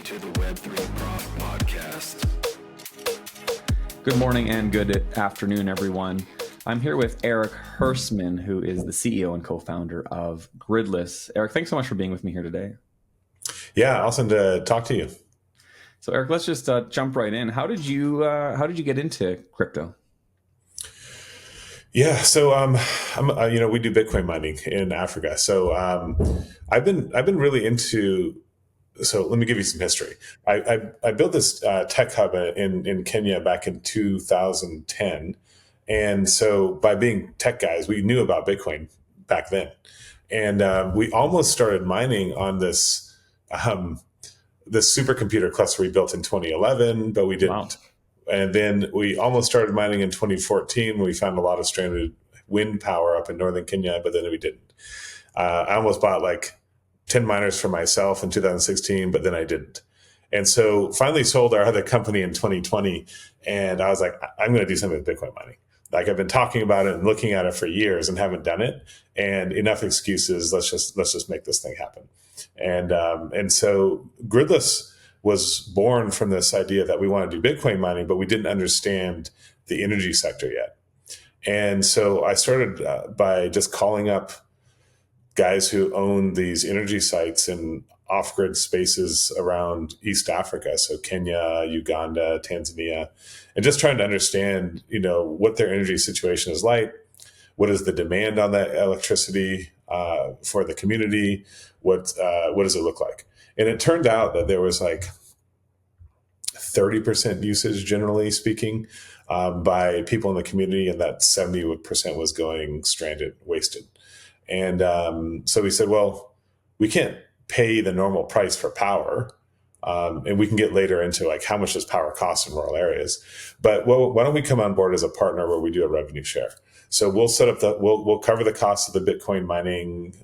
to the Web3 Prof Podcast. Good morning and good afternoon, everyone. I'm here with Erik Hersman, who is the CEO and co-founder of Gridless. Erik, thanks so much for being with me here today. Yeah, awesome to talk to you. So, Erik, let's just jump right in. How did you get into crypto? Yeah, so we do Bitcoin mining in Africa. So I've been really into. So let me give you some history. I built this tech hub in Kenya back in 2010, and so by being tech guys, we knew about Bitcoin back then, and we almost started mining on this supercomputer cluster we built in 2011, but we didn't. Wow. And then we almost started mining in 2014 when we found a lot of stranded wind power up in northern Kenya, but then we didn't. I almost bought like 10 miners for myself in 2016, but then I didn't. And so finally sold our other company in 2020. And I was like, I'm going to do something with Bitcoin mining. Like I've been talking about it and looking at it for years and haven't done it. And enough excuses. Let's just make this thing happen. And so Gridless was born from this idea that we want to do Bitcoin mining, but we didn't understand the energy sector yet. And so I started by just calling up guys who own these energy sites in off-grid spaces around East Africa, so Kenya, Uganda, Tanzania, and just trying to understand, what their energy situation is like. What is the demand on that electricity for the community? What does it look like? And it turned out that there was like 30% usage, generally speaking, by people in the community, and that 70% was going stranded, wasted. And so we said, well, we can't pay the normal price for power. And we can get later into like how much does power cost in rural areas. But why don't we come on board as a partner where we do a revenue share? So we'll set up we'll cover the cost of the Bitcoin mining.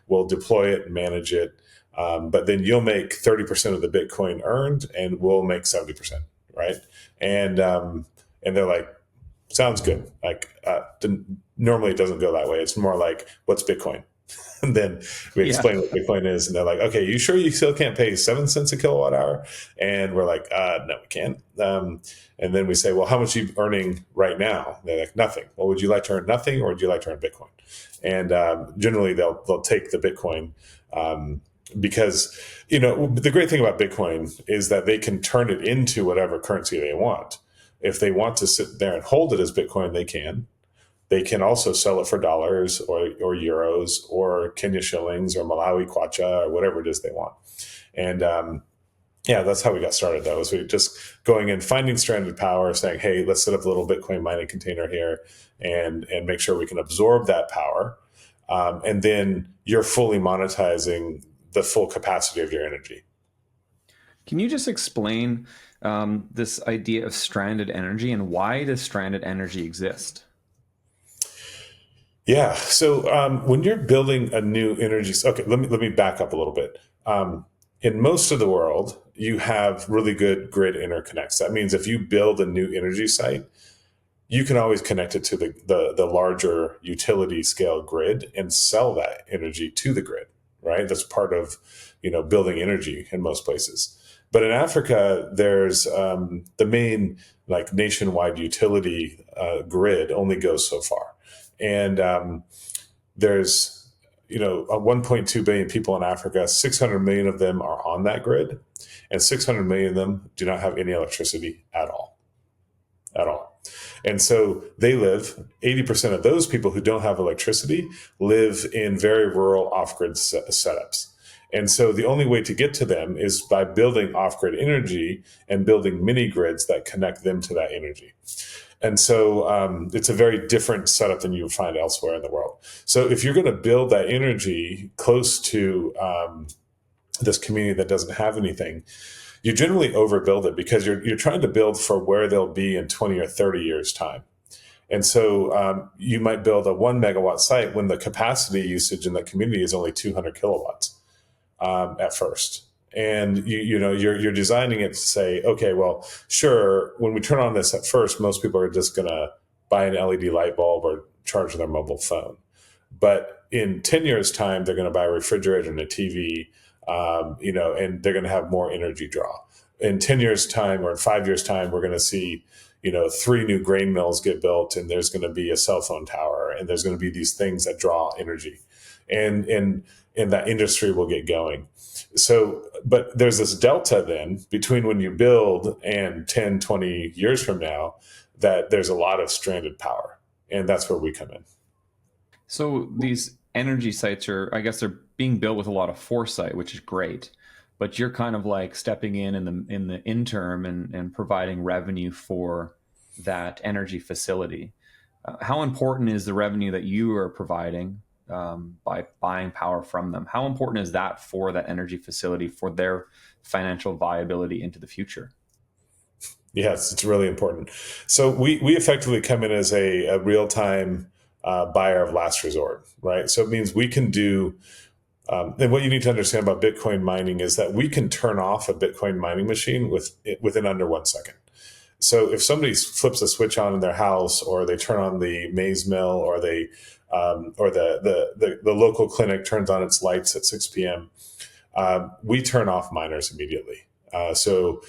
We'll deploy it and manage it. But then you'll make 30% of the Bitcoin earned and we'll make 70%. Right. And they're like, sounds good. Like, normally it doesn't go that way. It's more like, what's Bitcoin? And then we explain what Bitcoin is. And they're like, okay, you sure you still can't pay 7 cents a kilowatt hour? And we're like, no, we can't. And then we say, well, how much are you earning right now? They're like, nothing. Well, would you like to earn nothing or would you like to earn Bitcoin? And generally they'll take the Bitcoin because, the great thing about Bitcoin is that they can turn it into whatever currency they want. If they want to sit there and hold it as Bitcoin, they can. They can also sell it for dollars or euros or Kenya shillings or Malawi kwacha or whatever it is they want. And that's how we got started, though, is we just going in, finding stranded power, saying, hey, let's set up a little Bitcoin mining container here and make sure we can absorb that power. And then you're fully monetizing the full capacity of your energy. Can you just explain this idea of stranded energy and why does stranded energy exist? Yeah. So when you're building a new energy, okay, let me back up a little bit. In most of the world, you have really good grid interconnects. That means if you build a new energy site, you can always connect it to the larger utility scale grid and sell that energy to the grid, right? That's part of, building energy in most places. But in Africa, there's the main like nationwide utility grid only goes so far. And there's, 1.2 billion people in Africa, 600 million of them are on that grid, and 600 million of them do not have any electricity at all. And so they live, 80% of those people who don't have electricity live in very rural off-grid setups. And so the only way to get to them is by building off-grid energy and building mini grids that connect them to that energy. And so it's a very different setup than you would find elsewhere in the world. So if you're going to build that energy close to this community that doesn't have anything, you generally overbuild it because you're trying to build for where they'll be in 20 or 30 years' time. And so you might build a 1 megawatt site when the capacity usage in the community is only 200 kilowatts at first. And you're designing it to say, okay, well, sure, when we turn on this at first, most people are just going to buy an LED light bulb or charge their mobile phone. But in 10 years' time, they're going to buy a refrigerator and a TV, and they're going to have more energy draw. In 10 years' time or in 5 years' time, we're going to see, 3 new grain mills get built, and there's going to be a cell phone tower, and there's going to be these things that draw energy, and that industry will get going. So, but there's this delta then between when you build and 10, 20 years from now, that there's a lot of stranded power, and that's where we come in. So these energy sites I guess they're being built with a lot of foresight, which is great. But you're kind of like stepping in the interim and providing revenue for that energy facility. How important is the revenue that you are providing by buying power from them? How important is that for that energy facility, for their financial viability into the future? Yes, it's really important. So we effectively come in as a real-time buyer of last resort, right? So it means we can do, and what you need to understand about Bitcoin mining is that we can turn off a Bitcoin mining machine within under 1 second. So if somebody flips a switch on in their house, or they turn on the maize mill, or they or the local clinic turns on its lights at 6 p.m., we turn off miners immediately. So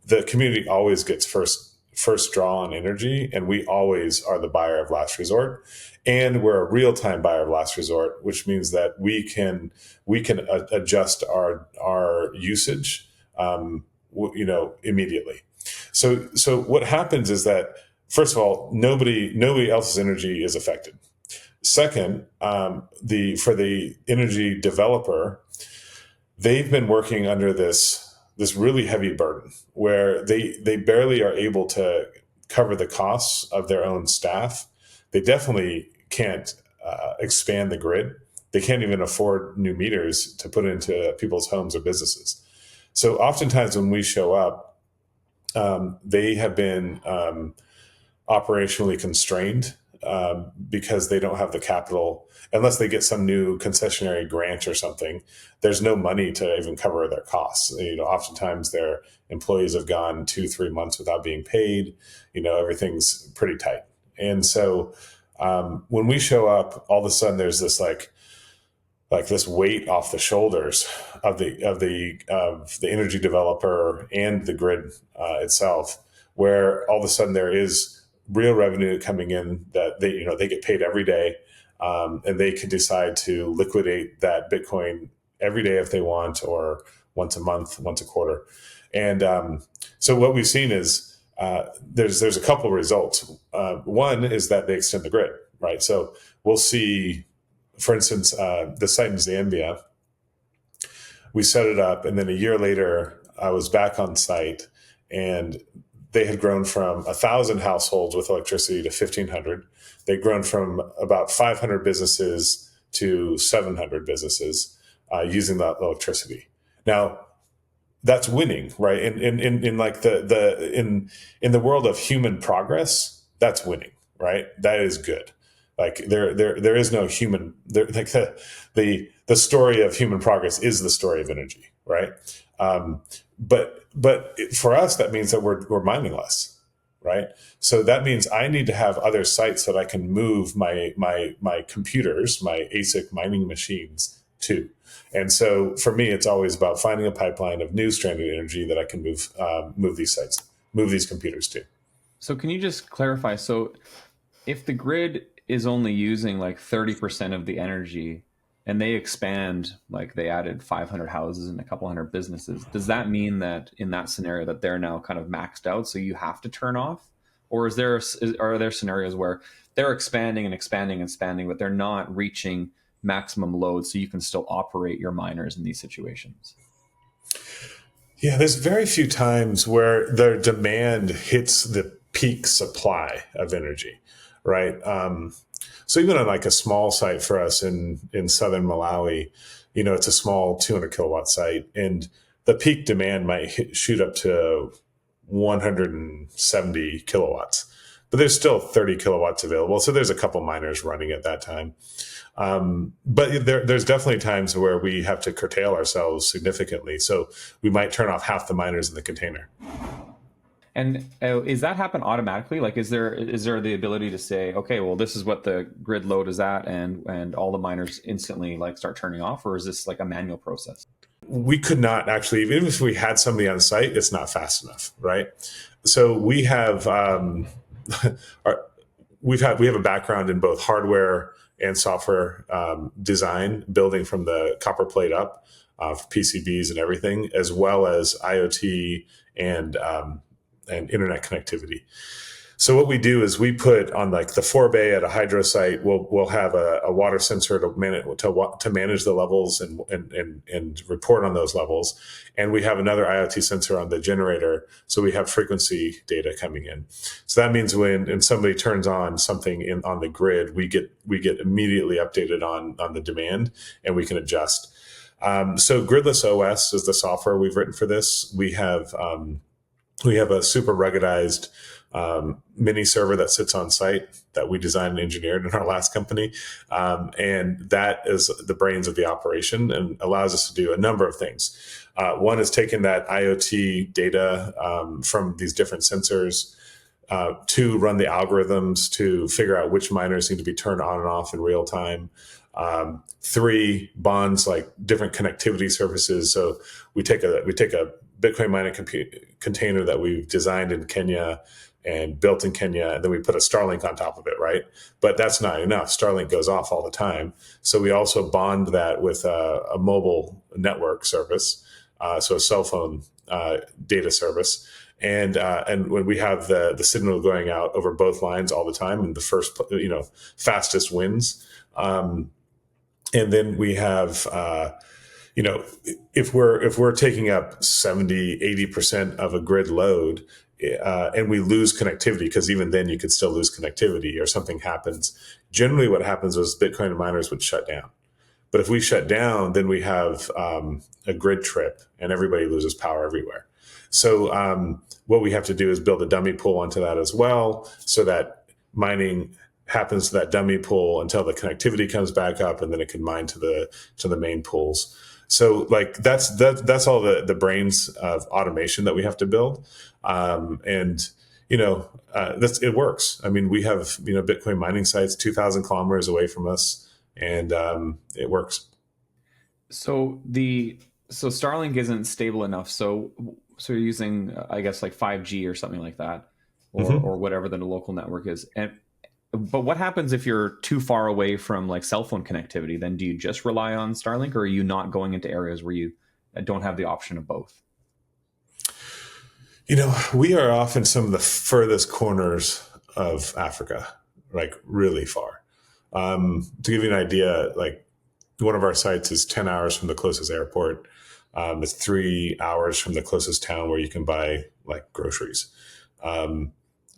the community always gets first draw on energy, and we always are the buyer of last resort. And we're a real-time buyer of last resort, which means that we can adjust our usage, immediely. So what happens is that, first of all, nobody else's energy is affected. Second, for the energy developer, they've been working under this really heavy burden where they barely are able to cover the costs of their own staff. They definitely can't expand the grid. They can't even afford new meters to put into people's homes or businesses. So oftentimes when we show up, they have been operationally constrained because they don't have the capital. Unless they get some new concessionary grant or something, there's no money to even cover their costs. Oftentimes their employees have gone 2-3 months without being paid. Everything's pretty tight. And so when we show up, all of a sudden there's this like this weight off the shoulders of the energy developer and the grid itself, where all of a sudden there is real revenue coming in that they get paid every day. And they can decide to liquidate that Bitcoin every day if they want, or once a month, once a quarter. And so what we've seen is there's a couple of results. One is that they extend the grid, right? So we'll see, for instance, the site in Zambia, we set it up, and then a year later, I was back on site, and they had grown from 1,000 households with electricity to 1,500. They'd grown from about 500 businesses to 700 businesses using that electricity. Now, that's winning, right? In like in the world of human progress, that's winning, right? That is good. Like there is no human. Like the story of human progress is the story of energy, right? But for us, that means that we're mining less, right? So that means I need to have other sites that I can move my computers, my ASIC mining machines to. And so for me, it's always about finding a pipeline of new stranded energy that I can move these sites, move these computers to. So can you just clarify? So if the grid is only using like 30% of the energy, and they expand, like they added 500 houses and a couple hundred businesses, does that mean that in that scenario that they're now kind of maxed out, so you have to turn off? Or are there scenarios where they're expanding and expanding and expanding, but they're not reaching maximum load, so you can still operate your miners in these situations? Yeah, there's very few times where their demand hits the peak supply of energy, right? So even on like a small site for us in southern Malawi, it's a small 200 kilowatt site, and the peak demand might shoot up to 170 kilowatts, but there's still 30 kilowatts available. So there's a couple miners running at that time. But there's definitely times where we have to curtail ourselves significantly. So we might turn off half the miners in the container. And is that happen automatically? Like, is there the ability to say, okay, well, this is what the grid load is at, and all the miners instantly like start turning off, or is this like a manual process? we could not actually, even if we had somebody on site, it's not fast enough, right? So we have our, we have a background in both hardware and software design, building from the copper plate up for PCBs and everything, as well as IoT and internet connectivity. So what we do is we put on like the forebay at a hydro site, we'll have a water sensor to manage the levels and report on those levels. And we have another IoT sensor on the generator. So we have frequency data coming in. So that means when somebody turns on something on the grid, we get immediately updated on the demand, and we can adjust. So Gridless OS is the software we've written for this. We have a super ruggedized mini server that sits on site that we designed and engineered in our last company. And that is the brains of the operation and allows us to do a number of things. One is taking that IoT data from these different sensors to run the algorithms to figure out which miners need to be turned on and off in real time. 3 bonds like different connectivity services. So we take a Bitcoin mining container that we've designed in Kenya and built in Kenya, and then we put a Starlink on top of it, right? But that's not enough. Starlink goes off all the time. So we also bond that with a mobile network service, so a cell phone data service. And when we have the signal going out over both lines all the time, and the first, fastest wins. And then we have, if we're taking up 70, 80% of a grid load, and we lose connectivity, because even then you could still lose connectivity or something happens. Generally what happens is Bitcoin miners would shut down. But if we shut down, then we have a grid trip and everybody loses power everywhere. So what we have to do is build a dummy pool onto that as well, so that mining happens to that dummy pool until the connectivity comes back up, and then it can mine to the main pools. So like that's all the brains of automation that we have to build. It works. I mean, we have, Bitcoin mining sites 2,000 kilometers away from us, and it works. So Starlink isn't stable enough. So you're using, I guess, like 5G or something like that, or whatever the local network is. But what happens if you're too far away from like cell phone connectivity? Then do you just rely on Starlink, or are you not going into areas where you don't have the option of both? We are off in some of the furthest corners of Africa, like really far. To give you an idea, like one of our sites is 10 hours from the closest airport. It's 3 hours from the closest town where you can buy like groceries.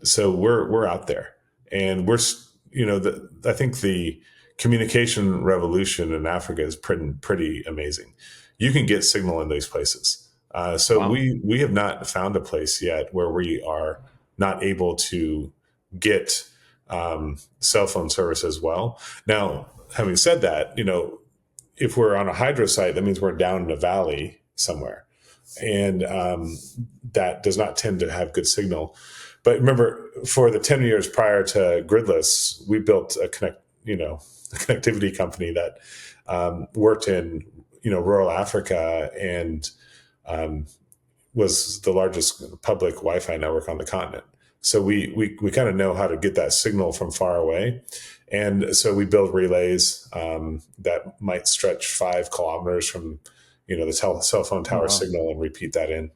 So we're out there, and I think the communication revolution in Africa is pretty amazing. You can get signal in these places. So wow. We have not found a place yet where we are not able to get cell phone service as well. Now, having said that, if we're on a hydro site, that means we're down in a valley somewhere, and that does not tend to have good signal. But remember, for the 10 years prior to Gridless, we built a connectivity company that worked in rural Africa and was the largest public Wi-Fi network on the continent. So we kind of know how to get that signal from far away. And so we build relays that might stretch 5 kilometers from the cell phone tower signal, and repeat that in.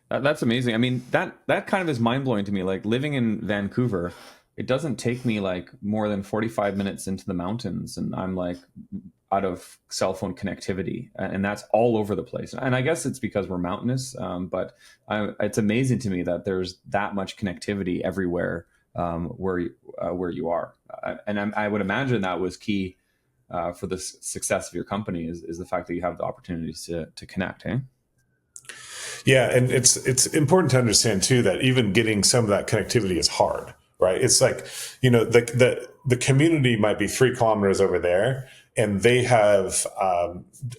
That's amazing. I mean, that kind of is mind-blowing to me. Like living in Vancouver, it doesn't take me like more than 45 minutes into the mountains, and I'm like out of cell phone connectivity, and that's all over the place. And I guess it's because we're mountainous, but it's amazing to me that there's that much connectivity everywhere where you are. And I would imagine that was key for the success of your company is the fact that you have the opportunities to connect. Eh? Yeah, and it's important to understand too that even getting some of that connectivity is hard, right? It's like the community might be 3 kilometers over there, and they have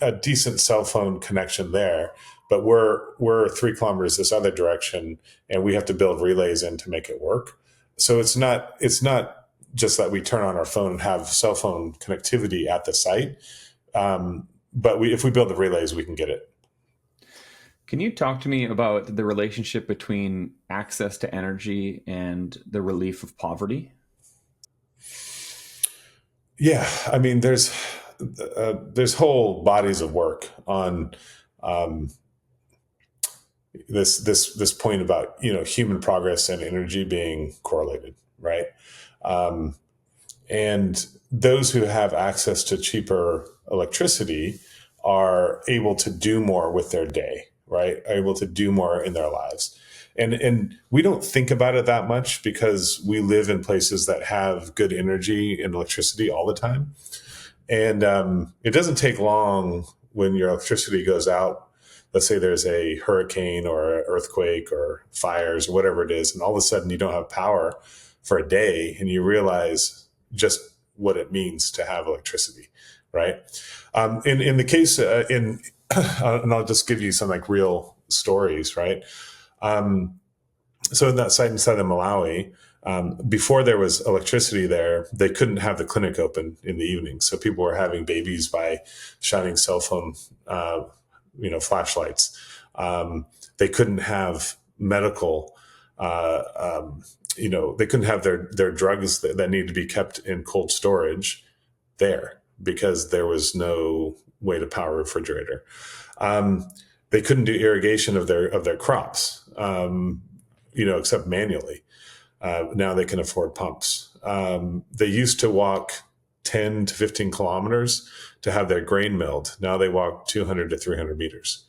a decent cell phone connection there, but we're 3 kilometers this other direction, and we have to build relays in to make it work. So it's not just that we turn on our phone and have cell phone connectivity at the site. but if we build the relays, we can get it. Can you talk to me about the relationship between access to energy and the relief of poverty? Yeah, I mean, there's whole bodies of work on um, this point about human progress and energy being correlated, right? Um, and those who have access to cheaper electricity are able to do more with their day, right? Are able to do more in their lives. And we don't think about it that much because we live in places that have good energy and electricity all the time. And it doesn't take long when your electricity goes out. Let's say there's a hurricane or an earthquake or fires or whatever it is, and all of a sudden you don't have power for a day, and you realize just what it means to have electricity, right? In the case and I'll just give you some like real stories, right? So in that site in southern Malawi, before there was electricity there, they couldn't have the clinic open in the evening. So people were having babies by shining cell phone, flashlights. They couldn't have medical, they couldn't have their drugs that need to be kept in cold storage there because there was no way to power a refrigerator. They couldn't do irrigation of their crops, except manually. Now they can afford pumps. They used to walk 10 to 15 kilometers to have their grain milled. Now they walk 200 to 300 meters.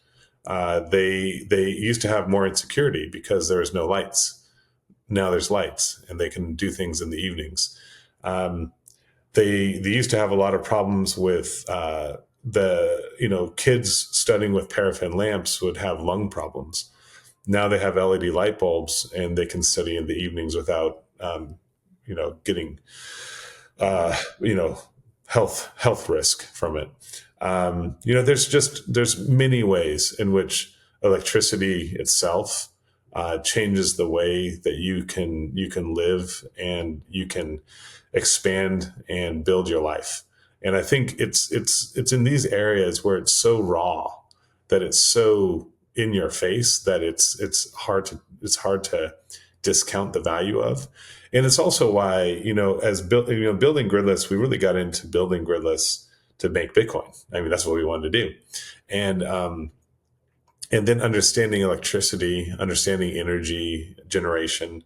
They used to have more insecurity because there was no lights. Now there's lights, and they can do things in the evenings. They used to have a lot of problems with the kids studying with paraffin lamps would have lung problems. Now they have LED light bulbs, and they can study in the evenings without getting health risk from it. There's many ways in which electricity itself changes the way that you can live and you can expand and build your life. And I think it's in these areas where it's so raw, that it's so in your face, that it's hard to discount the value of. And it's also why, building Gridless, we really got into building Gridless to make Bitcoin. I mean, that's what we wanted to do. And then understanding electricity, understanding energy generation,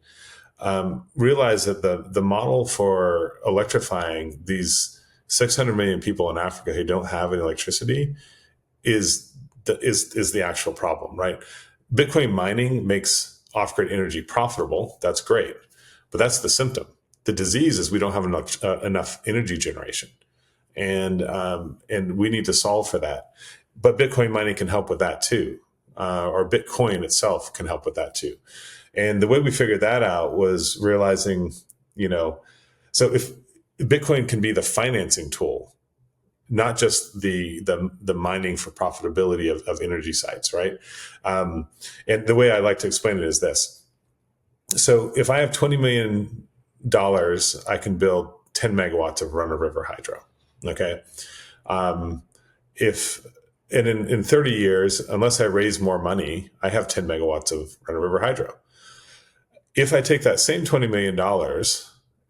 realize that the model for electrifying these 600 million people in Africa who don't have any electricity is the actual problem, right? Bitcoin mining makes off-grid energy profitable. That's great, but that's the symptom. The disease is we don't have enough energy generation, and we need to solve for that. But Bitcoin mining can help with that too, or Bitcoin itself can help with that too. And the way we figured that out was realizing, so if Bitcoin can be the financing tool, not just the mining for profitability of energy sites, right? And the way I like to explain it is this. So if I have $20 million, I can build 10 megawatts of run-of-river hydro, okay? In 30 years, unless I raise more money, I have 10 megawatts of run-of-river hydro. If I take that same $20 million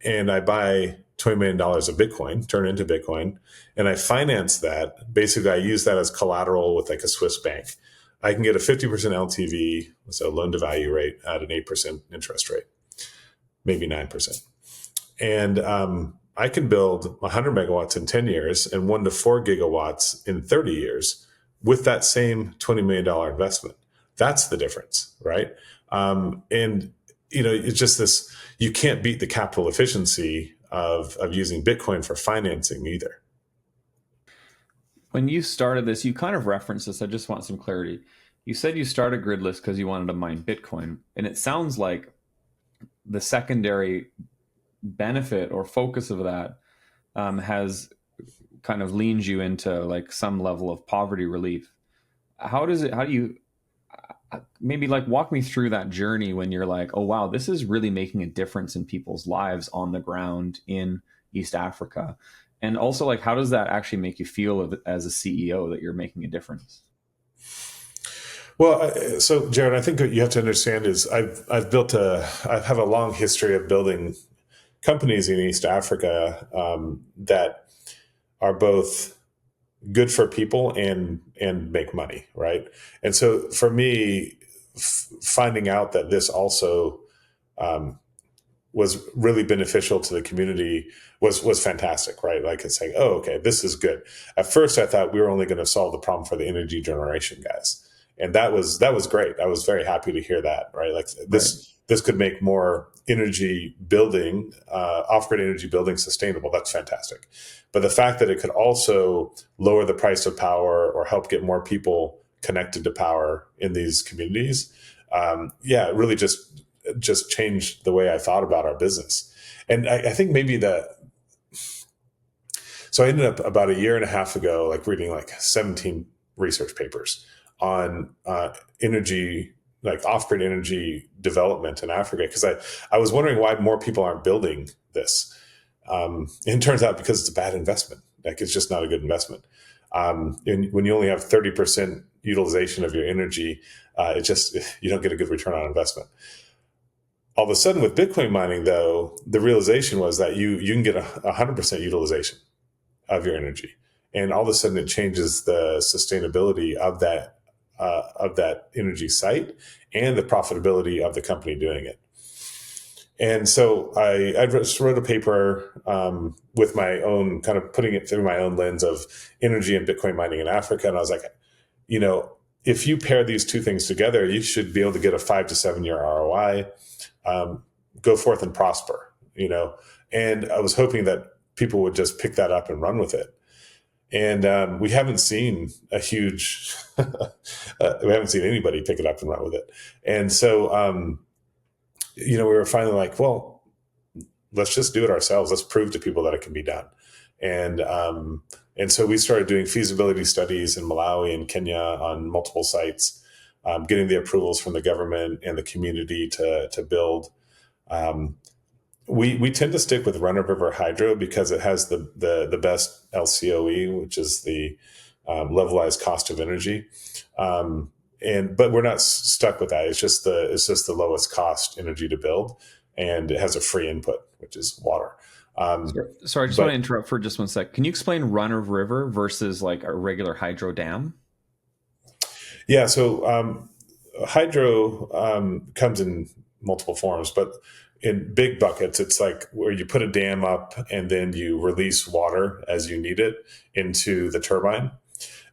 and I buy $20 million of Bitcoin, turn it into Bitcoin, and I finance that, basically I use that as collateral with like a Swiss bank, I can get a 50% LTV, so loan to value rate at an 8% interest rate, maybe 9%. And I can build 100 megawatts in 10 years and 1 to 4 gigawatts in 30 years with that same $20 million investment. That's the difference, right? It's just this, you can't beat the capital efficiency of using Bitcoin for financing either. When you started this, you kind of referenced this. I just want some clarity. You said you started Gridless because you wanted to mine Bitcoin. And it sounds like the secondary benefit or focus of that has kind of leaned you into like some level of poverty relief. How do you maybe like walk me through that journey when you're like, oh, wow, this is really making a difference in people's lives on the ground in East Africa? And also, like, how does that actually make you feel as a CEO that you're making a difference? Well, so Jared, I think what you have to understand is I have a long history of building companies in East Africa that are both good for people and make money, right? And so for me, finding out that this also um, was really beneficial to the community was fantastic, right? Like it's saying, oh, okay, this is good. At first, I thought we were only going to solve the problem for the energy generation guys, and that was great. I was very happy to hear that, right? Like Right. this could make more energy building, off-grid energy building sustainable. That's fantastic. But the fact that it could also lower the price of power or help get more people connected to power in these communities, yeah, it really just changed the way I thought about our business. And I think maybe so I ended up about a year and a half ago, like reading like 17 research papers on energy, like off-grid energy development in Africa. Cause I was wondering why more people aren't building this. And it turns out because it's a bad investment. Like it's just not a good investment. And when you only have 30% utilization of your energy, you don't get a good return on investment. All of a sudden with Bitcoin mining though, the realization was that you can get 100% utilization of your energy, and all of a sudden it changes the sustainability of that energy site and the profitability of the company doing it. And so I just wrote a paper with my own kind of putting it through my own lens of energy and Bitcoin mining in Africa, and I was like, you know, if you pair these two things together, you should be able to get a 5 to 7 year ROI. Go forth and prosper, you know. And I was hoping that people would just pick that up and run with it. And we haven't seen a huge, we haven't seen anybody pick it up and run with it. And so, you know, we were finally like, well, let's just do it ourselves. Let's prove to people that it can be done. And so we started doing feasibility studies in Malawi and Kenya on multiple sites, getting the approvals from the government and the community to build. We tend to stick with run-of-river hydro because it has the best LCOE, which is the levelized cost of energy. But we're not stuck with that. It's just the lowest cost energy to build, and it has a free input, which is water. Sorry, I just want to interrupt for just one sec. Can you explain run of river versus like a regular hydro dam? Yeah, so hydro comes in multiple forms, but in big buckets, it's like where you put a dam up and then you release water as you need it into the turbine.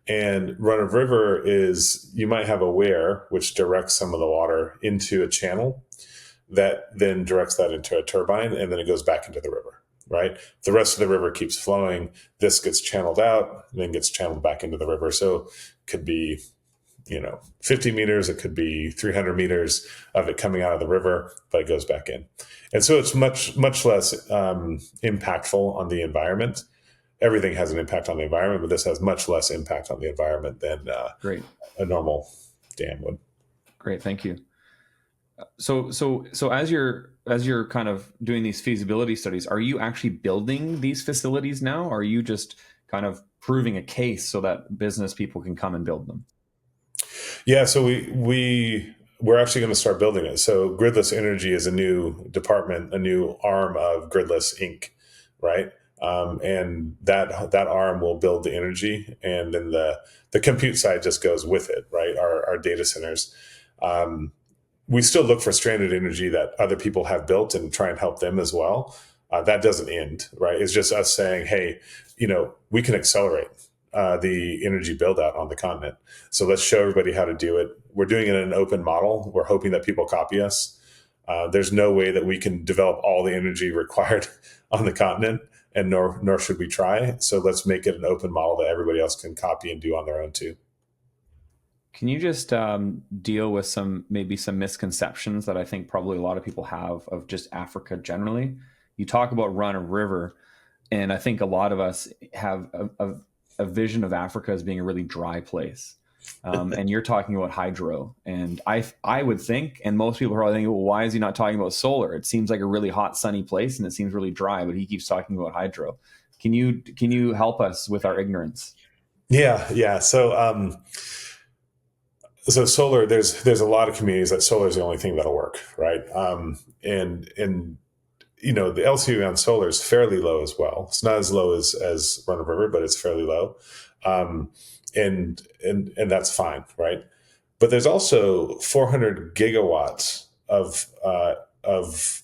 And run of river is you might have a weir which directs some of the water into a channel that then directs that into a turbine, and then it goes back into the river, right? The rest of the river keeps flowing. This gets channeled out and then gets channeled back into the river. So it could be, 50 meters, it could be 300 meters of it coming out of the river, but it goes back in. And so it's much, much less impactful on the environment. Everything has an impact on the environment, but this has much less impact on the environment than Great. a normal dam would. Great, thank you. So as you're kind of doing these feasibility studies, are you actually building these facilities now? Or are you just kind of proving a case so that business people can come and build them? Yeah, so we're actually going to start building it. So Gridless Energy is a new department, a new arm of Gridless Inc., right? And that arm will build the energy, and then the compute side just goes with it, right? Our data centers. We still look for stranded energy that other people have built and try and help them as well. That doesn't end, right? It's just us saying, hey, we can accelerate the energy build out on the continent. So let's show everybody how to do it. We're doing it in an open model. We're hoping that people copy us. There's no way that we can develop all the energy required on the continent, and nor should we try. So let's make it an open model that everybody else can copy and do on their own too. Can you just deal with maybe some misconceptions that I think probably a lot of people have of just Africa generally? You talk about run of river, and I think a lot of us have a vision of Africa as being a really dry place. And you're talking about hydro. And I would think, and most people are probably thinking, well, why is he not talking about solar? It seems like a really hot, sunny place, and it seems really dry, but he keeps talking about hydro. Can you help us with our ignorance? Yeah. So solar, there's a lot of communities that solar is the only thing that'll work, right? And the LCOE on solar is fairly low as well. It's not as low as Run of River, but it's fairly low, um, and that's fine, right? But there's also 400 gigawatts of of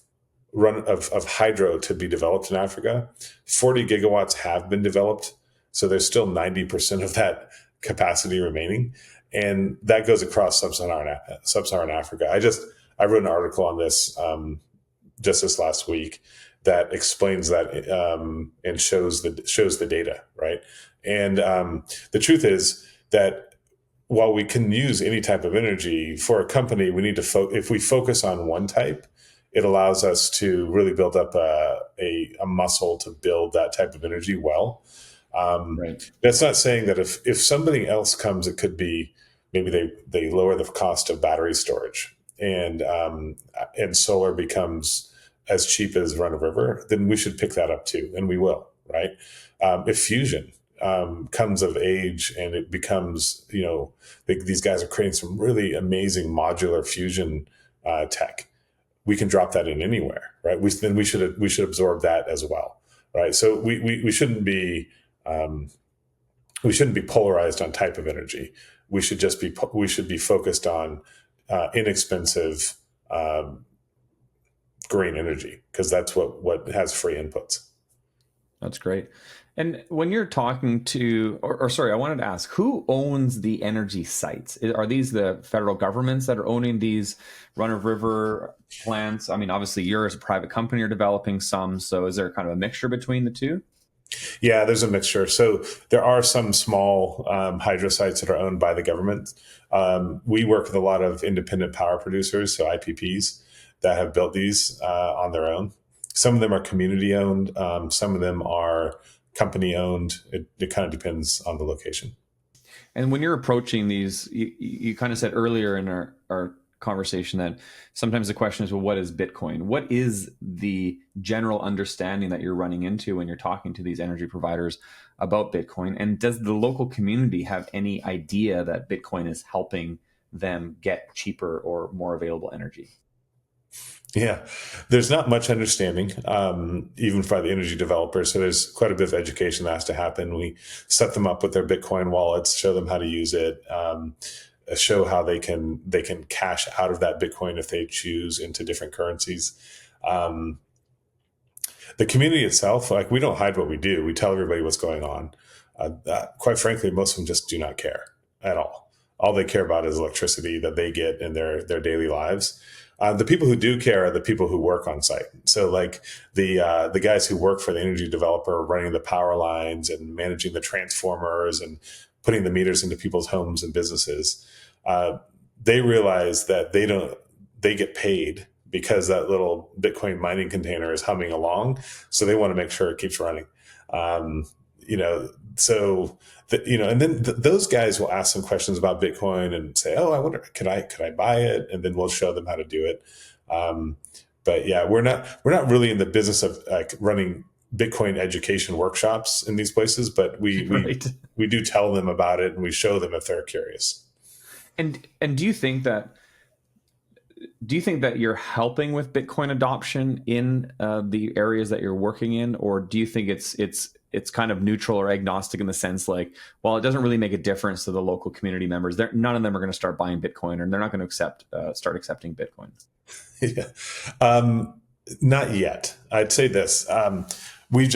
hydro to be developed in Africa. 40 gigawatts have been developed, so there's still 90% of that capacity remaining, and that goes across sub-Saharan Africa. I wrote an article on this just this last week that explains that and shows the data, right? And the truth is that while we can use any type of energy for a company, we need to if we focus on one type, it allows us to really build up a muscle to build that type of energy well. Right. That's not saying that if somebody else comes, it could be maybe they lower the cost of battery storage and solar becomes as cheap as Run of River, then we should pick that up too, and we will, right? If fusion comes of age and it becomes, these guys are creating some really amazing modular fusion tech. We can drop that in anywhere, right? Then we should absorb that as well, right? So we shouldn't be polarized on type of energy. We should be focused on inexpensive green energy, because that's what has free inputs. That's great. And when you're talking to, or sorry, I wanted to ask, who owns the energy sites? Are these the federal governments that are owning these run of river plants? I mean, obviously you're as a private company, you're developing some. So is there kind of a mixture between the two? Yeah, there's a mixture. So there are some small hydro sites that are owned by the government. We work with a lot of independent power producers, so IPPs, that have built these on their own. Some of them are community owned. Some of them are company owned. It kind of depends on the location. And when you're approaching these, you kind of said earlier in our conversation that sometimes the question is, well, what is Bitcoin? What is the general understanding that you're running into when you're talking to these energy providers about Bitcoin? And does the local community have any idea that Bitcoin is helping them get cheaper or more available energy? Yeah, there's not much understanding, even by the energy developers. So there's quite a bit of education that has to happen. We set them up with their Bitcoin wallets, show them how to use it, show how they can cash out of that Bitcoin if they choose into different currencies. The community itself, like, we don't hide what we do. We tell everybody what's going on. Quite frankly, most of them just do not care at all. All they care about is electricity that they get in their daily lives. The people who do care are the people who work on site. So, like the guys who work for the energy developer, running the power lines and managing the transformers and putting the meters into people's homes and businesses, they realize that they get paid because that little Bitcoin mining container is humming along. So they want to make sure it keeps running. And then those guys will ask some questions about Bitcoin and say, "Oh, I wonder, could I buy it?" And then we'll show them how to do it. But yeah, we're not really in the business of like running Bitcoin education workshops in these places, but we Right. we do tell them about it and we show them if they're curious. And do you think that you're helping with Bitcoin adoption in the areas that you're working in, or do you think it's kind of neutral or agnostic in the sense like, well, it doesn't really make a difference to the local community members. None of them are going to start buying Bitcoin, or they're not going to start accepting Bitcoin. Yeah. Not yet. I'd say this. We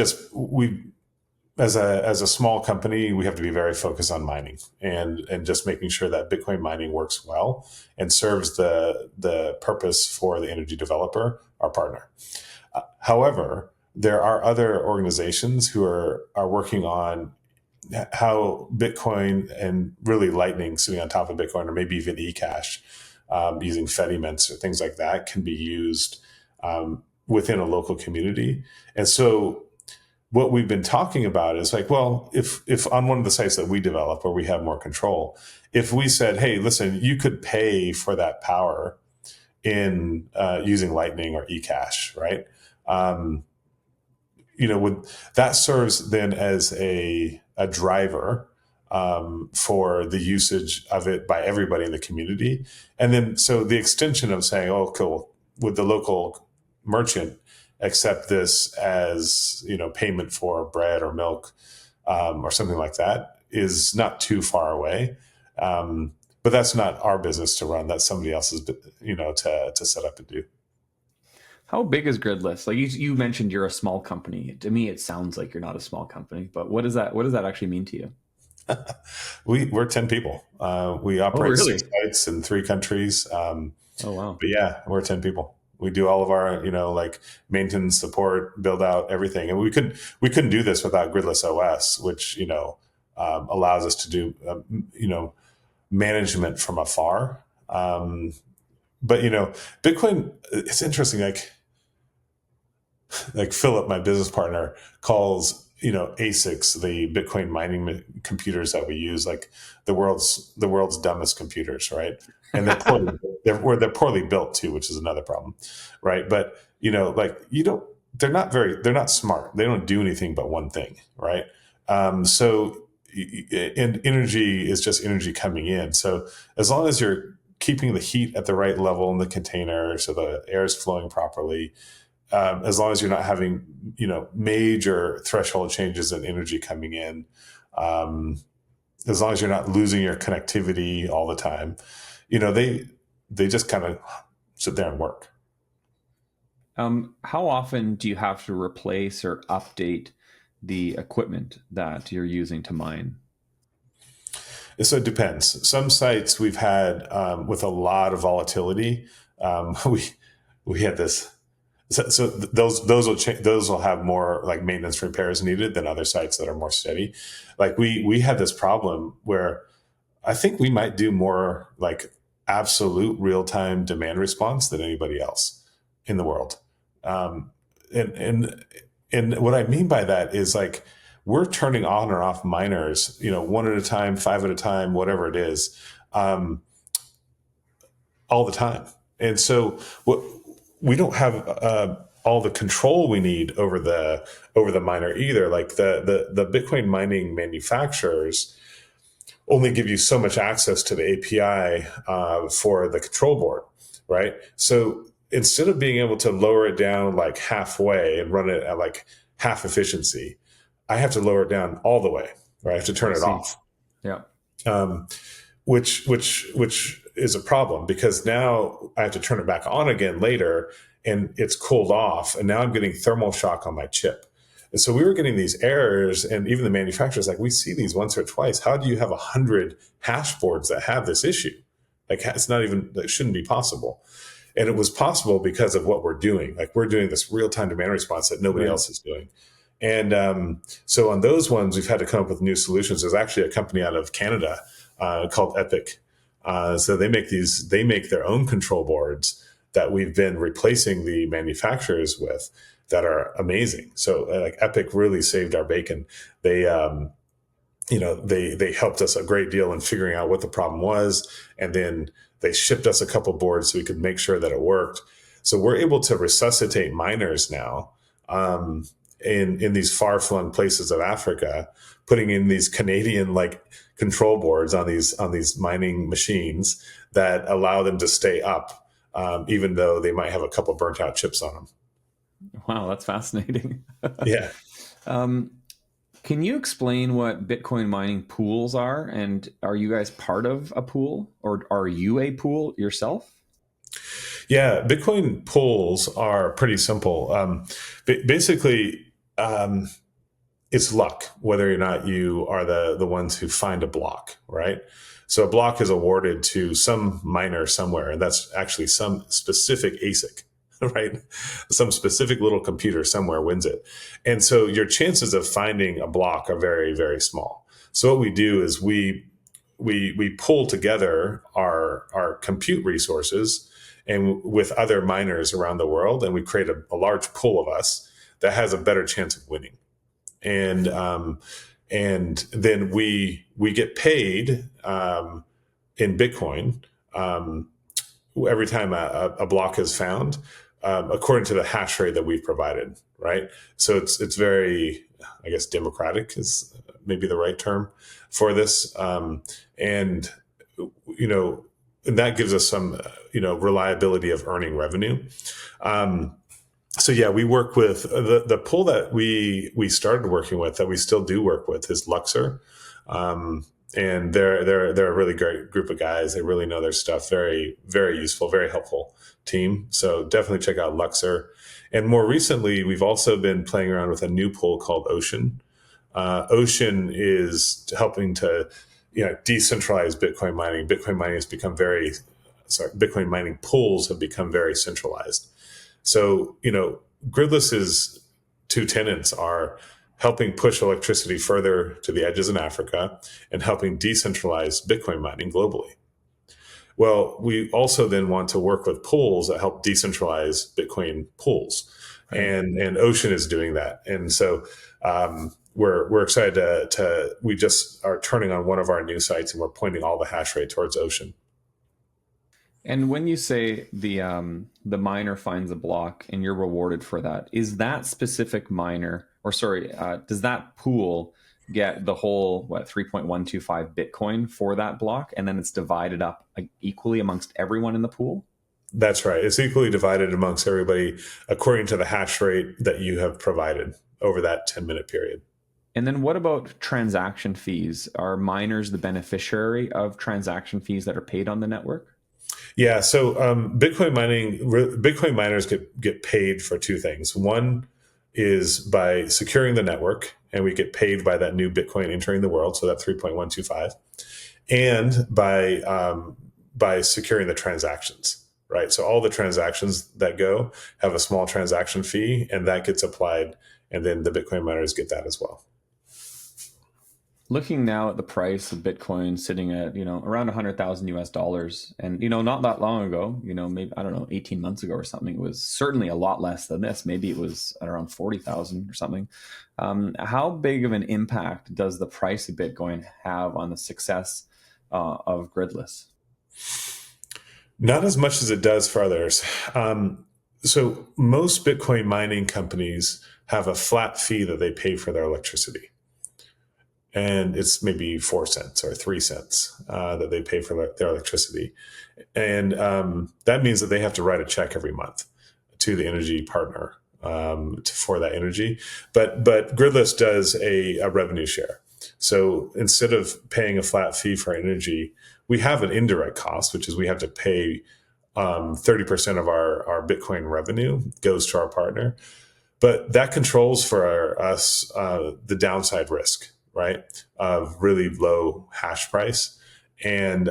as a small company, we have to be very focused on mining and just making sure that Bitcoin mining works well and serves the purpose for the energy developer, our partner. However, there are other organizations who are working on how Bitcoin and really Lightning sitting on top of Bitcoin, or maybe even eCash, using Fedimints or things like that, can be used within a local community. And so what we've been talking about is like, well, if on one of the sites that we develop where we have more control, if we said, hey, listen, you could pay for that power in using Lightning or eCash, right? that serves then as a driver for the usage of it by everybody in the community. And then, so the extension of saying, oh, cool, would the local merchant accept this as, payment for bread or milk, or something like that, is not too far away. But that's not our business to run. That's somebody else's, to set up and do. How big is Gridless? Like you mentioned, you're a small company. To me, it sounds like you're not a small company. But what does that actually mean to you? We're 10 people. We Oh, operate really? 6 sites in 3 countries. Oh, wow. But yeah, we're 10 people. We do all of our, like maintenance, support, build out, everything. And we couldn't do this without Gridless OS, which, allows us to do, management from afar. But, Bitcoin, it's interesting. Like Philip, my business partner, calls, ASICs, the Bitcoin mining computers that we use, like the world's dumbest computers, right? And they're poorly built too, which is another problem, right? But they're not smart. They don't do anything but one thing, right? And energy is just energy coming in. So as long as you're keeping the heat at the right level in the container, so the air is flowing properly, as long as you're not having, major threshold changes in energy coming in, as long as you're not losing your connectivity all the time, they just kind of sit there and work. How often do you have to replace or update the equipment that you're using to mine? So it depends. Some sites we've had, with a lot of volatility, we had this. So those will have more like maintenance repairs needed than other sites that are more steady. Like we had this problem where I think we might do more like absolute real time demand response than anybody else in the world. And what I mean by that is like we're turning on or off miners, one at a time, 5 at a time, whatever it is, all the time. And so what we don't have all the control we need over the miner either. Like the Bitcoin mining manufacturers only give you so much access to the API for the control board, right? So instead of being able to lower it down like halfway and run it at like half efficiency, I have to lower it down all the way, right? I have to turn it off. Yeah. Which is a problem because now I have to turn it back on again later and it's cooled off. And now I'm getting thermal shock on my chip. And so we were getting these errors, and even the manufacturers, like, we see these once or twice. How do you have 100 hash boards that have this issue? Like, it's not even, it shouldn't be possible. And it was possible because of what we're doing. Like, we're doing this real-time demand response that nobody else is doing. And so on those ones, we've had to come up with new solutions. There's actually a company out of Canada called Epic. So they make their own control boards that we've been replacing the manufacturers with that are amazing. So like Epic really saved our bacon. They helped us a great deal in figuring out what the problem was. And then they shipped us a couple boards so we could make sure that it worked. So we're able to resuscitate miners now in these far-flung places of Africa, putting in these Canadian like control boards on these mining machines that allow them to stay up, even though they might have a couple burnt out chips on them. Wow, that's fascinating. Yeah. Can you explain what Bitcoin mining pools are? And are you guys part of a pool, or are you a pool yourself? Yeah, Bitcoin pools are pretty simple. Basically, it's luck whether or not you are the ones who find a block, right? So a block is awarded to some miner somewhere, and that's actually some specific ASIC, right? Some specific little computer somewhere wins it. And so your chances of finding a block are very, very small. So what we do is we pull together our compute resources and with other miners around the world, and we create a large pool of us that has a better chance of winning. And then we get paid in Bitcoin every time a block is found. according to the hash rate that we've provided, right? So it's very, I guess, democratic is maybe the right term for this, and and that gives us some reliability of earning revenue. So yeah, we work with the pool that we started working with, that we still do work with, is Luxor. And they're a really great group of guys. They really know their stuff. Very, very useful, very helpful team. So definitely check out Luxor. And more recently, we've also been playing around with a new pool called Ocean. Ocean is helping to decentralize Bitcoin mining. Bitcoin mining pools have become very centralized. So, Gridless's two tenants are helping push electricity further to the edges in Africa and helping decentralize Bitcoin mining globally. Well, we also then want to work with pools that help decentralize Bitcoin pools, right. and Ocean is doing that. And so we're excited to we just are turning on one of our new sites, and we're pointing all the hash rate towards Ocean. And when you say the miner finds a block and you're rewarded for that, is that specific miner, does that pool get the whole 3.125 Bitcoin for that block, and then it's divided up equally amongst everyone in the pool? That's right. It's equally divided amongst everybody according to the hash rate that you have provided over that 10-minute period. And then what about transaction fees? Are miners the beneficiary of transaction fees that are paid on the network? Yeah, so Bitcoin miners get paid for two things. One is by securing the network, and we get paid by that new Bitcoin entering the world, so that 3.125, and by securing the transactions, right? So all the transactions that go have a small transaction fee, and that gets applied, and then the Bitcoin miners get that as well. Looking now at the price of Bitcoin sitting at, around 100,000 US dollars, and, not that long ago, maybe, 18 months ago or something, it was certainly a lot less than this. Maybe it was at around 40,000 or something. How big of an impact does the price of Bitcoin have on the success of Gridless? Not as much as it does for others. So most Bitcoin mining companies have a flat fee that they pay for their electricity. And it's maybe 4 cents or 3 cents that they pay for their electricity. And that means that they have to write a check every month to the energy partner for that energy. But Gridless does a revenue share. So instead of paying a flat fee for energy, we have an indirect cost, which is we have to pay 30% of our Bitcoin revenue goes to our partner. But that controls for us the downside risk, right, of really low hash price. And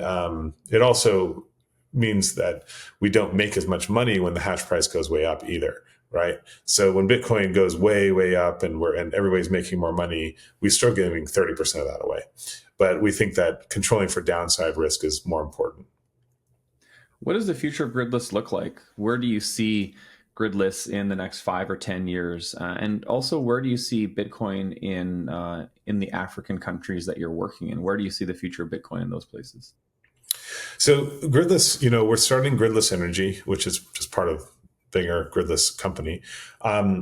it also means that we don't make as much money when the hash price goes way up either, right? So when Bitcoin goes way, way up and everybody's making more money, we're still giving 30% of that away. But we think that controlling for downside risk is more important. What does the future of Gridless look like? Where do you see Gridless in the next 5 or 10 years? And also, where do you see Bitcoin in the African countries that you're working in? Where do you see the future of Bitcoin in those places? So Gridless, we're starting Gridless Energy, which is just part of bigger Gridless company.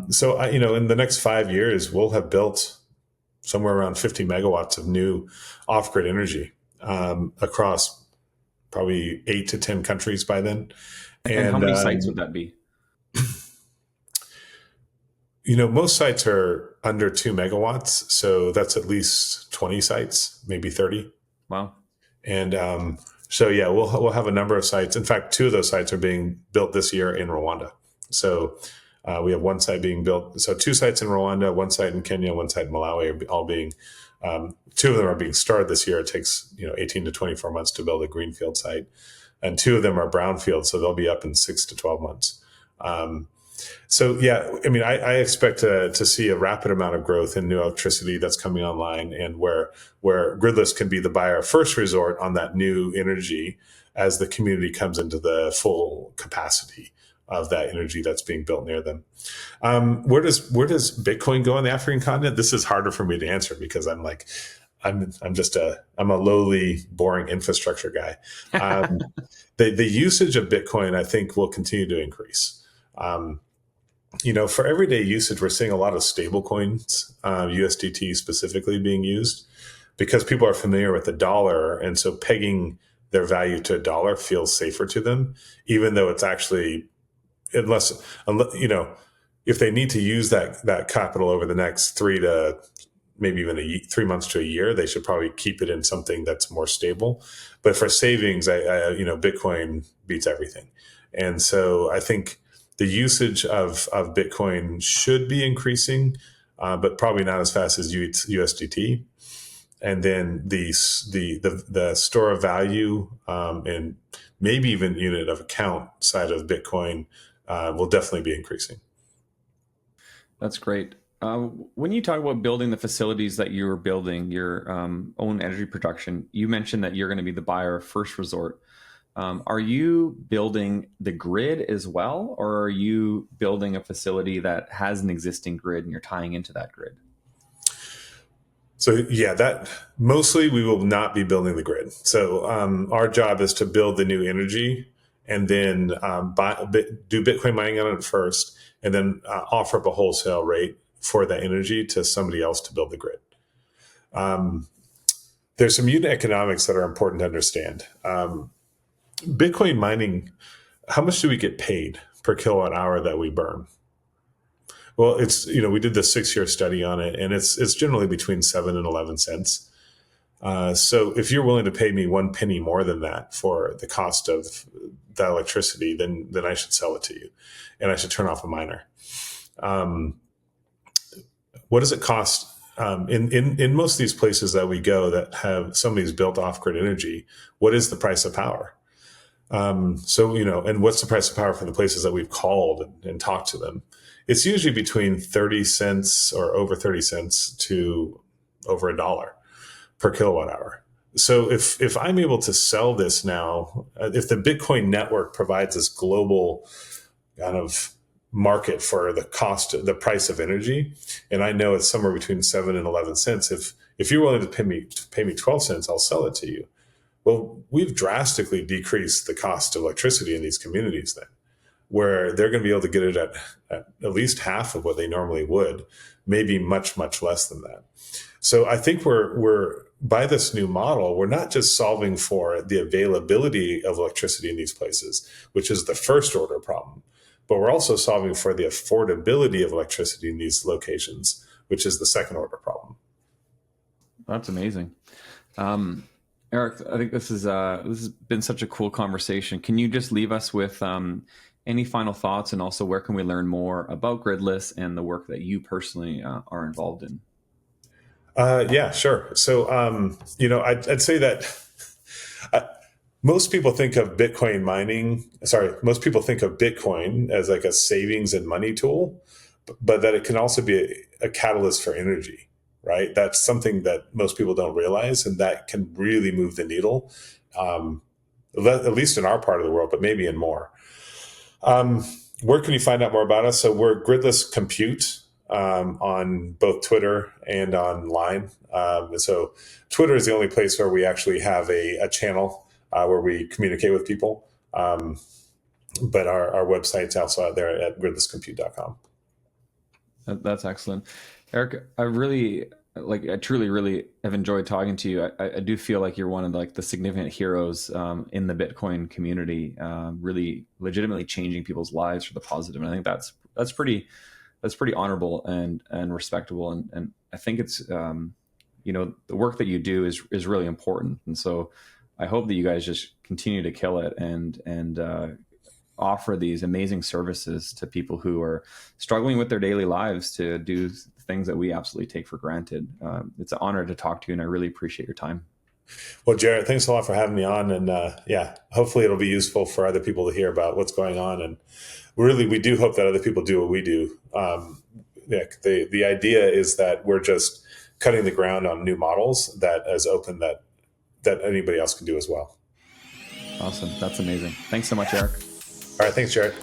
So in the next 5 years, we'll have built somewhere around 50 megawatts of new off-grid energy across probably 8 to 10 countries by then. And how many sites would that be? Most sites are under 2 megawatts. So that's at least 20 sites, maybe 30. Wow. And so, yeah, we'll have a number of sites. In fact, 2 of those sites are being built this year in Rwanda. So we have 1 site being built. So 2 sites in Rwanda, 1 site in Kenya, 1 site in Malawi are all being, 2 of them are being started this year. It takes, 18 to 24 months to build a greenfield site. And 2 of them are brownfield. So they'll be up in 6 to 12 months. So yeah, I expect to see a rapid amount of growth in new electricity that's coming online, and where Gridless can be the buyer of first resort on that new energy as the community comes into the full capacity of that energy that's being built near them. Where does Bitcoin go on the African continent? This is harder for me to answer because I'm a lowly, boring infrastructure guy. The usage of Bitcoin, I think, will continue to increase. For everyday usage, we're seeing a lot of stable coins, USDT specifically being used because people are familiar with the dollar. And so pegging their value to a dollar feels safer to them, even though it's actually, unless if they need to use that capital over the next 3 months to a year, they should probably keep it in something that's more stable. But for savings, Bitcoin beats everything. And so I think the usage of Bitcoin should be increasing, but probably not as fast as USDT. And then the store of value and maybe even unit of account side of Bitcoin will definitely be increasing. That's great. When you talk about building the facilities that you're building, your own energy production, you mentioned that you're going to be the buyer of first resort. Are you building the grid as well, or are you building a facility that has an existing grid and you're tying into that grid? So that mostly we will not be building the grid. So our job is to build the new energy and then do Bitcoin mining on it first, and then offer up a wholesale rate for that energy to somebody else to build the grid. There's some unit economics that are important to understand. Bitcoin mining, how much do we get paid per kilowatt hour that we burn? Well, it's, we did the 6-year study on it, and it's generally between 7 and 11 cents. So if you're willing to pay me 1 penny more than that for the cost of the electricity, then I should sell it to you, and I should turn off a miner. What does it cost? In most of these places that we go that have somebody's built off-grid energy, what is the price of power? And what's the price of power for the places that we've called and talked to them? It's usually between 30 cents or over 30 cents to over $1 per kilowatt hour. So if I'm able to sell this now, if the Bitcoin network provides this global kind of market for the price of energy, and I know it's somewhere between 7 and 11 cents, if you're willing to pay me 12 cents, I'll sell it to you. Well, we've drastically decreased the cost of electricity in these communities then, where they're going to be able to get it at least half of what they normally would, maybe much, much less than that. So I think we're by this new model, we're not just solving for the availability of electricity in these places, which is the first order problem, but we're also solving for the affordability of electricity in these locations, which is the second order problem. That's amazing. Erik, I think this has been such a cool conversation. Can you just leave us with any final thoughts, and also where can we learn more about Gridless and the work that you personally are involved in? Yeah, sure. So, I'd say that most people think of Bitcoin as like a savings and money tool, but that it can also be a catalyst for energy, right? That's something that most people don't realize, and that can really move the needle, at least in our part of the world, but maybe in more. Where can you find out more about us? So we're Gridless Compute on both Twitter and online. So Twitter is the only place where we actually have a channel where we communicate with people. But our website's also out there at gridlesscompute.com. That's excellent. Erik, I truly, really have enjoyed talking to you. I do feel like you're one of the significant heroes in the Bitcoin community, really legitimately changing people's lives for the positive. And I think that's pretty honorable and respectable. And I think it's, the work that you do is really important. And so I hope that you guys just continue to kill it and offer these amazing services to people who are struggling with their daily lives to do things that we absolutely take for granted. It's an honor to talk to you, and I really appreciate your time. Well, Jared, thanks a lot for having me on. And hopefully it'll be useful for other people to hear about what's going on. And really, we do hope that other people do what we do. The idea is that we're just cutting the ground on new models that is open that anybody else can do as well. Awesome. That's amazing. Thanks so much, Erik. All right. Thanks, Jared.